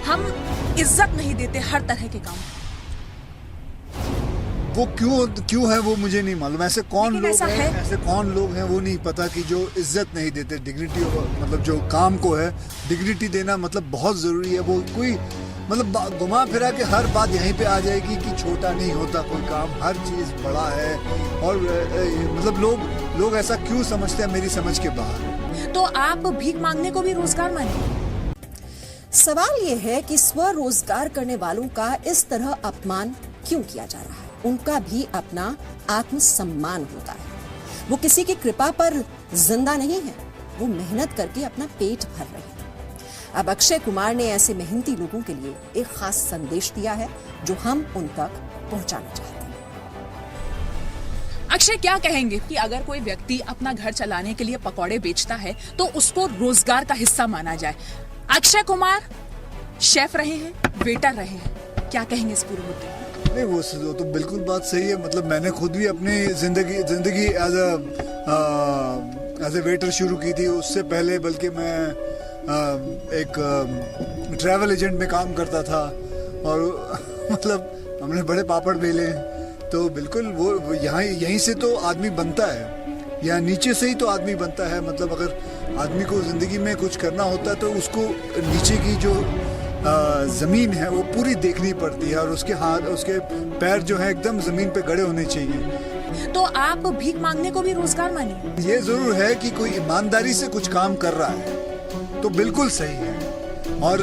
हम इज्जत नहीं देते हर तरह के काम। वो क्यों है वो मुझे नहीं मालूम। ऐसे कौन लोग हैं वो नहीं पता कि जो इज्जत नहीं देते डिग्निटी, मतलब जो काम को है डिग्निटी देना मतलब बहुत ज़रूरी है। वो कोई मतलब घुमा फिरा के हर बात यहीं पे आ जाएगी कि छोटा नहीं होता कोई काम, हर चीज़ बड़ा है। और मतलब लोग ऐसा क्यों समझते हैं, मेरी समझ के बाहर। तो आप भीख मांगने को भी रोजगार मानिए? सवाल ये है कि स्वरोजगार करने वालों का इस तरह अपमान क्यों किया जा रहा है। उनका भी अपना आत्मसम्मान होता है। वो किसी की कृपा पर जिंदा नहीं है, वो मेहनत करके अपना पेट भर रहे हैं। अब अक्षय कुमार ने ऐसे मेहनती लोगों के लिए एक खास संदेश दिया है जो हम उन तक पहुंचाना चाहते हैं। अक्षय क्या कहेंगे कि अगर कोई व्यक्ति अपना घर चलाने के लिए पकौड़े बेचता है तो उसको रोजगार का हिस्सा माना जाए? अक्षय कुमार शेफ रहे हैं, वेटर रहे हैं, क्या कहेंगे इस पूरे मुद्दे? नहीं, वो तो बिल्कुल बात सही है। मतलब मैंने खुद भी अपनी जिंदगी एज ए वेटर शुरू की थी। उससे पहले बल्कि मैं एक ट्रैवल एजेंट में काम करता था और मतलब हमने बड़े पापड़ बेले। तो बिल्कुल वो यहीं से तो आदमी बनता है, या नीचे से ही तो आदमी बनता है। मतलब अगर आदमी को जिंदगी में कुछ करना होता है तो उसको नीचे की जो जमीन है वो पूरी देखनी पड़ती है, और उसके हाथ उसके पैर जो है एकदम जमीन पे गड़े होने चाहिए। तो आप भीख मांगने को भी रोजगार मानिए? ये जरूर है कि कोई ईमानदारी से कुछ काम कर रहा है तो बिल्कुल सही है। और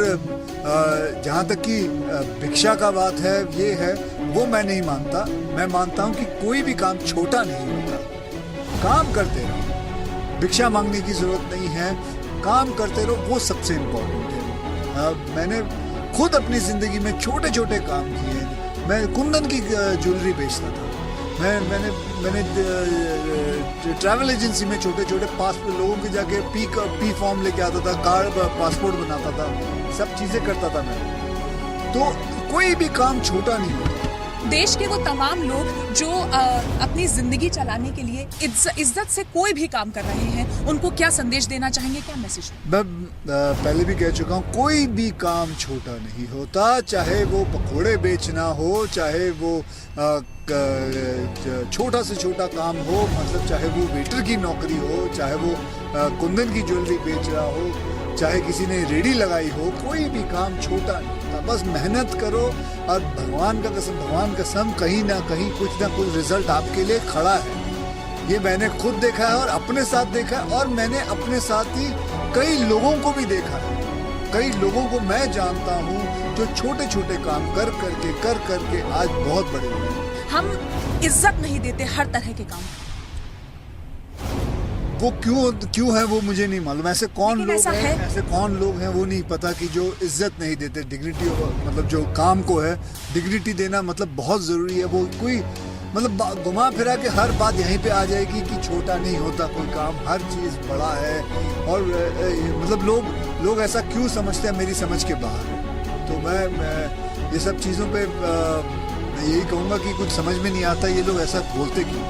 जहाँ तक कि भिक्षा का बात है, ये है वो मैं नहीं मानता। मैं मानता हूँ कि कोई भी काम छोटा नहीं होता। काम करते रहो, भिक्षा मांगने की जरूरत नहीं है। काम करते रहो, वो सबसे इम्पोर्टेंट है। मैंने खुद अपनी जिंदगी में छोटे छोटे काम किए। मैं कुंदन की ज्वेलरी बेचता था। मैंने ट्रैवल एजेंसी में छोटे छोटे पासपोर्ट लोगों के जाके पी फॉर्म लेके आता था, कार्ड पासपोर्ट बनाता था, सब चीजें करता था मैं। तो कोई भी काम छोटा नहीं होता। देश के वो तमाम लोग जो अपनी जिंदगी चलाने के लिए इज्जत से कोई भी काम कर रहे हैं, उनको क्या संदेश देना चाहेंगे, क्या मैसेज? मैं पहले भी कह चुका हूँ, कोई भी काम छोटा नहीं होता। चाहे वो पकोड़े बेचना हो, चाहे वो छोटा से छोटा काम हो, मतलब चाहे वो वेटर की नौकरी हो, चाहे वो कुंदन की ज्वेलरी बेच रहा हो, चाहे किसी ने रेडी लगाई हो, कोई भी काम छोटा नहीं होता। बस मेहनत करो और भगवान कसम कहीं ना कहीं कुछ ना कुछ रिजल्ट आपके लिए खड़ा है। ये मैंने खुद देखा है और अपने साथ देखा है, और मैंने अपने साथ ही कई लोगों को भी देखा है। कई लोगों को मैं जानता हूँ जो छोटे छोटे काम कर करके आज बहुत बड़े हुए हैं। हम इज्जत नहीं देते हर तरह के काम। वो क्यों है वो मुझे नहीं मालूम। ऐसे कौन लोग हैं वो नहीं पता कि जो इज्जत नहीं देते डिग्निटी, मतलब जो काम को है डिग्निटी देना मतलब बहुत ज़रूरी है। वो कोई मतलब घुमा फिरा के हर बात यहीं पे आ जाएगी कि छोटा नहीं होता कोई काम, हर चीज़ बड़ा है। और मतलब लोग ऐसा क्यों समझते हैं, मेरी समझ के बाहर है। तो मैं ये सब चीज़ों पे मैं यही कहूँगा कि कुछ समझ में नहीं आता ये लोग ऐसा बोलते क्यों।